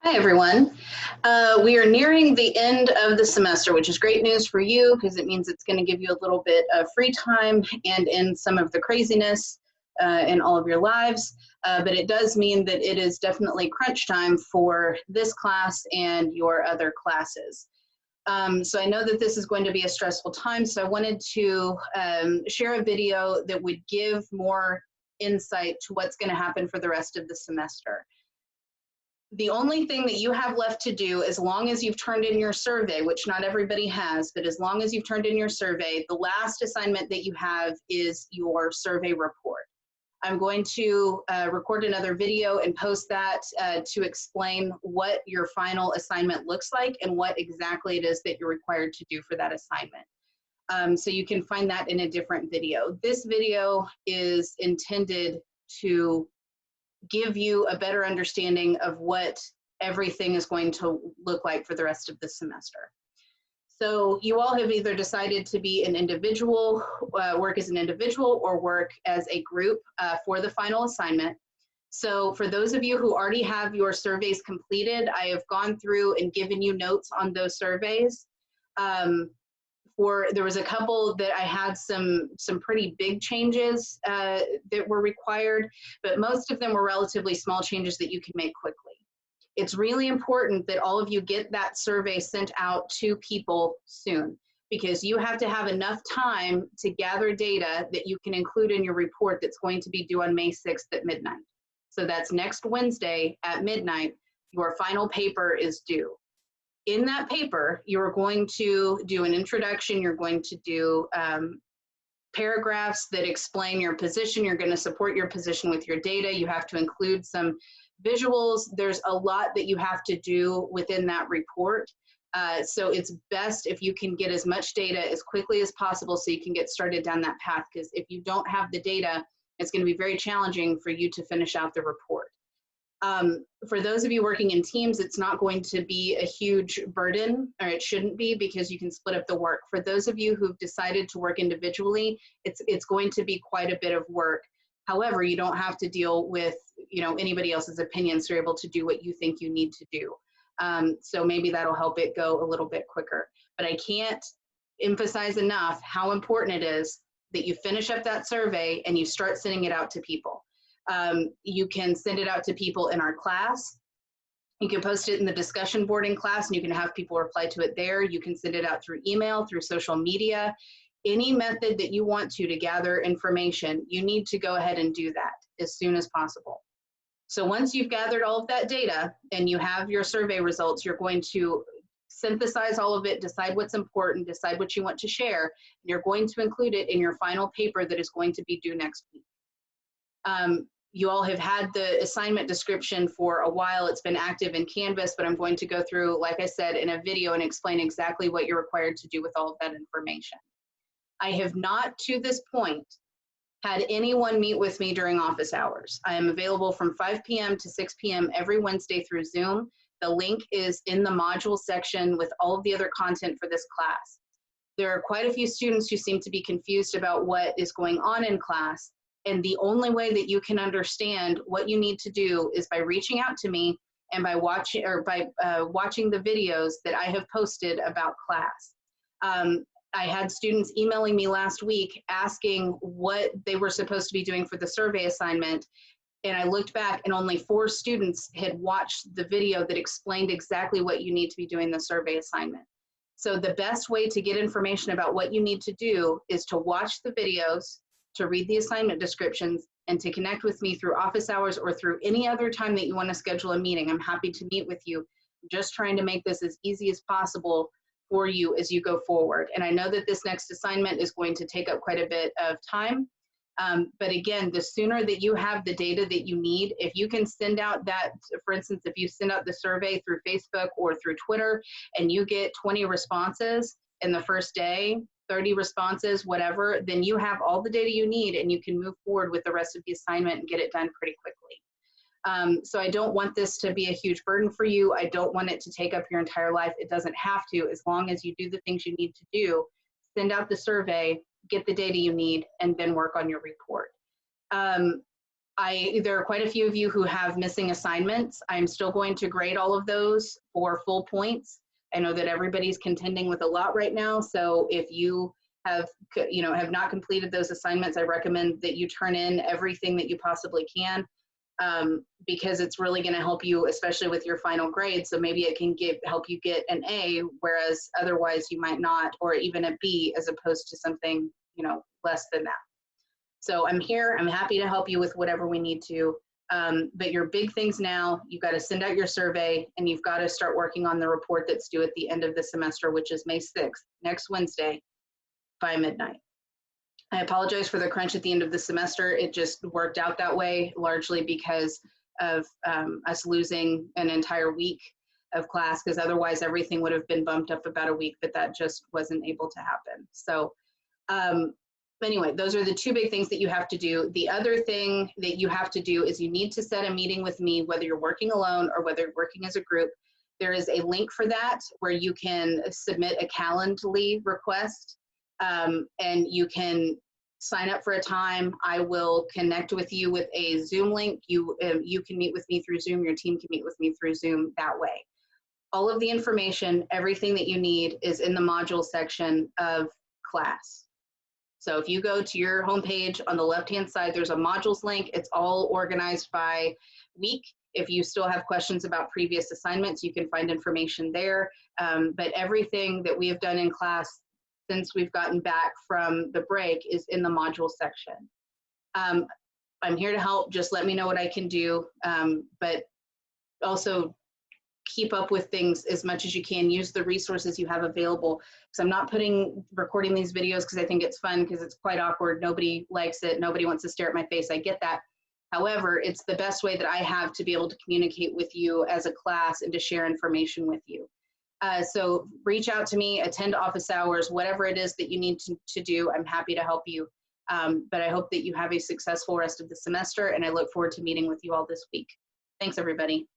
Hi, everyone. We are nearing the end of the semester, which is great news for you because it means it's going to give you a little bit of free time and in some of the craziness in all of your lives. But it does mean that it is definitely crunch time for this class and your other classes. So I know that this is going to be a stressful time, so I wanted to share a video that would give more insight to what's going to happen for the rest of the semester. The only thing that you have left to do, as long as you've turned in your survey, which not everybody has, but as long as you've turned in your survey, the last assignment that you have is your survey report. I'm going to record another video and post that to explain what your final assignment looks like and what exactly it is that you're required to do for that assignment. So you can find that in a different video. This video is intended to give you a better understanding of what everything is going to look like for the rest of the semester. So you all have either decided to be an individual, work as an individual, or work as a group for the final assignment. So for those of you who already have your surveys completed, I have gone through and given you notes on those surveys. There was a couple that I had some pretty big changes that were required, but most of them were relatively small changes that you can make quickly. It's really important that all of you get that survey sent out to people soon, because you have to have enough time to gather data that you can include in your report that's going to be due on May 6th at midnight. So that's next Wednesday at midnight, your final paper is due. In that paper, you're going to do an introduction, you're going to do paragraphs that explain your position, you're going to support your position with your data, you have to include some visuals. There's a lot that you have to do within that report. So it's best if you can get as much data as quickly as possible so you can get started down that path, because if you don't have the data, it's going to be very challenging for you to finish out the report. For those of you working in teams, it's not going to be a huge burden, or it shouldn't be, because you can split up the work. For those of you who've decided to work individually, it's going to be quite a bit of work. However, you don't have to deal with anybody else's opinions. You're able to do what you think you need to do. So maybe that'll help it go a little bit quicker. But I can't emphasize enough how important it is that you finish up that survey and you start sending it out to people. You can send it out to people in our class. You can post it in the discussion board in class and you can have people reply to it there. You can send it out through email, through social media. Any method that you want to gather information, you need to go ahead and do that as soon as possible. So once you've gathered all of that data and you have your survey results, you're going to synthesize all of it, decide what's important, decide what you want to share, and you're going to include it in your final paper that is going to be due next week. You all have had the assignment description for a while. It's been active in Canvas, but I'm going to go through, like I said, in a video and explain exactly what you're required to do with all of that information. I have not, to this point, had anyone meet with me during office hours. I am available from 5 p.m. to 6 p.m. every Wednesday through Zoom. The link is in the module section with all of the other content for this class. There are quite a few students who seem to be confused about what is going on in class. And the only way that you can understand what you need to do is by reaching out to me and by watching the videos that I have posted about class. I had students emailing me last week asking what they were supposed to be doing for the survey assignment. And I looked back and only 4 students had watched the video that explained exactly what you need to be doing the survey assignment. So the best way to get information about what you need to do is to watch the videos, to read the assignment descriptions, and to connect with me through office hours or through any other time that you want to schedule a meeting. I'm happy to meet with you. I'm just trying to make this as easy as possible for you as you go forward. And I know that this next assignment is going to take up quite a bit of time. But again, the sooner that you have the data that you need, if you can send out that, for instance, if you send out the survey through Facebook or through Twitter and you get 20 responses in the first day, 30 responses, whatever, then you have all the data you need and you can move forward with the rest of the assignment and get it done pretty quickly. So I don't want this to be a huge burden for you. I don't want it to take up your entire life. It doesn't have to, as long as you do the things you need to do. Send out the survey, get the data you need, and then work on your report. There are quite a few of you who have missing assignments. I'm still going to grade all of those for full points. I know that everybody's contending with a lot right now, so if you have not completed those assignments, I recommend that you turn in everything that you possibly can, because it's really going to help you, especially with your final grade. So maybe it can help you get an A, whereas otherwise you might not, or even a B, as opposed to something less than that. So I'm here. I'm happy to help you with whatever we need to. But your big things now, you've got to send out your survey, and you've got to start working on the report that's due at the end of the semester, which is May 6th, next Wednesday, by midnight. I apologize for the crunch at the end of the semester. It just worked out that way, largely because of us losing an entire week of class, because otherwise everything would have been bumped up about a week, but that just wasn't able to happen. So anyway, those are the two big things that you have to do. The other thing that you have to do is you need to set a meeting with me, whether you're working alone or whether you're working as a group. There is a link for that where you can submit a Calendly request, and you can sign up for a time. I will connect with you with a Zoom link. You can meet with me through Zoom. Your team can meet with me through Zoom that way. All of the information, everything that you need is in the module section of class. So if you go to your homepage on the left-hand side, there's a modules link. It's all organized by week. If you still have questions about previous assignments, you can find information there. But everything that we have done in class since we've gotten back from the break is in the module section. I'm here to help. Just let me know what I can do. But also keep up with things as much as you can. Use the resources you have available. Because I'm not recording these videos because I think it's fun, because it's quite awkward. Nobody likes it. Nobody wants to stare at my face. I get that. However, it's the best way that I have to be able to communicate with you as a class and to share information with you. So reach out to me, attend office hours, whatever it is that you need to do, I'm happy to help you. But I hope that you have a successful rest of the semester, and I look forward to meeting with you all this week. Thanks, everybody.